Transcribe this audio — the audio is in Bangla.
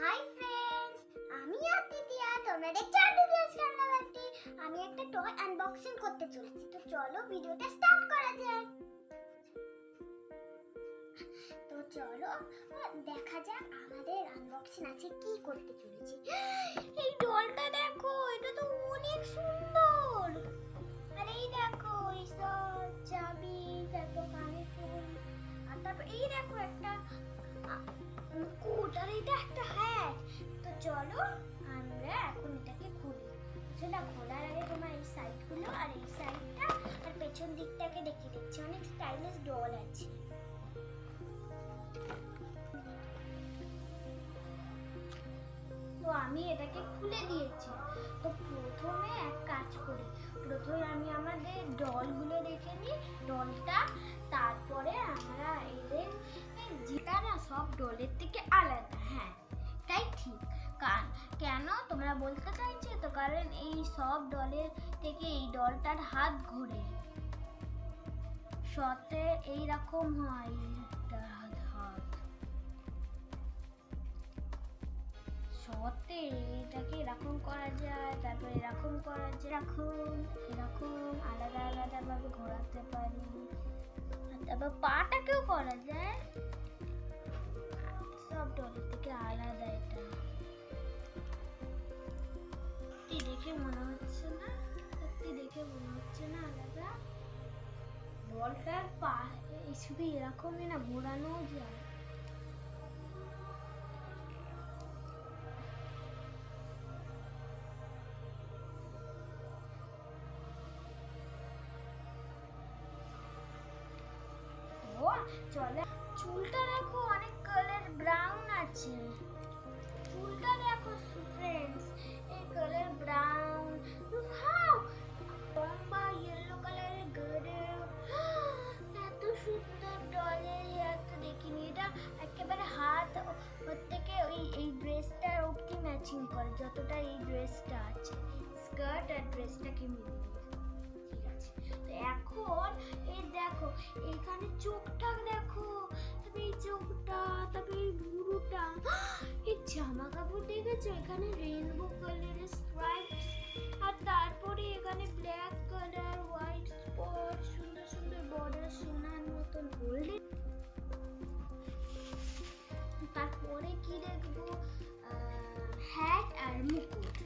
হাই ফ্রেন্ডস, আমি আদিতিয়া। তোমরা দেখছো আদিতিয়াস খেলনা বাটি। আমি একটা টয় আনবক্সিং করতে চলেছি, তো চলো ভিডিওটা স্টার্ট করা যাক। তো চলো দেখা যাক আমাদের আনবক্সিং আছে কি করতে চলেছি। এই ডলটা দেখো, এটা তো অনেক সুন্দর। আর এই দেখো এই সব চাবি, তারপর কানের ফুল, আর তারপর এই দেখো একটা মুকুট, আর এটা একটা হ্যাট। তো চলো আমরা এখন এটাকে খুলি। সেটা খোলার আগে তোমার এই সাইডগুলো আর এই সাইডটা আর পেছন দিকটাকে দেখে দিচ্ছি, অনেক স্টাইলিশ ডল আছে। তো আমি এটাকে খুলে দিয়েছি। তো প্রথমে এক কাজ করি, প্রথমে আমি আমাদের ডলগুলো দেখে নিই, ডলটা। তারপরে আমরা এদের যেটা না সব ডলের থেকে আলাদা। হ্যাঁ, তাই ঠিক। কেন তোমরা বলতে চাইছো তো, কারণ এই সব ডলের থেকে এই ডলটার হাত ঘোরে, সাথে এইরকম হয় হাত সতে, এটাকে এরকম করা যায়, তারপর এরকম করা যায়, এরকম আলাদা আলাদা ভাবে ঘোরাতে পারি। তারপর পাটাকেও করা যায়, সব ডলের থেকে আলাদা। এটা সত্যি দেখে মনে হচ্ছে না, আলাদা। ডলটার পা শুধু এরকমই না, ঘোরানো যায়। চলে চুলটা দেখো, অনেক কালার ব্রাউন আছে। চুলটা দেখো ফ্রেন্ডস, এই কালার ব্রাউন, লম্বা ইয়েলো কালারের গার্ডের। এত সুন্দর ডলের হেয়ার তো দেখিনি। এটা একেবারে হাত থেকে এই ড্রেসটার অবধি ম্যাচিং করে, যতটা এই ড্রেসটা আছে, স্কার্ট আর ড্রেসটাকে মিলিয়ে। ঠিক আছে, তো এখন এই দেখো এখানে চোখটা দেখো, তবে এই চোখটা, তবে এই ভুরুটা, এই জামা কাপড় দেখেছো, এখানে রেইনবো কালারের স্ট্রাইপস, আর তারপরে এখানে ব্ল্যাক কালার, হোয়াইট স্পট, সুন্দর সুন্দর বর্ডার, সোনার মতন গোল্ডেন। তারপরে কি দেখবো, হ্যাট আর মুকুট।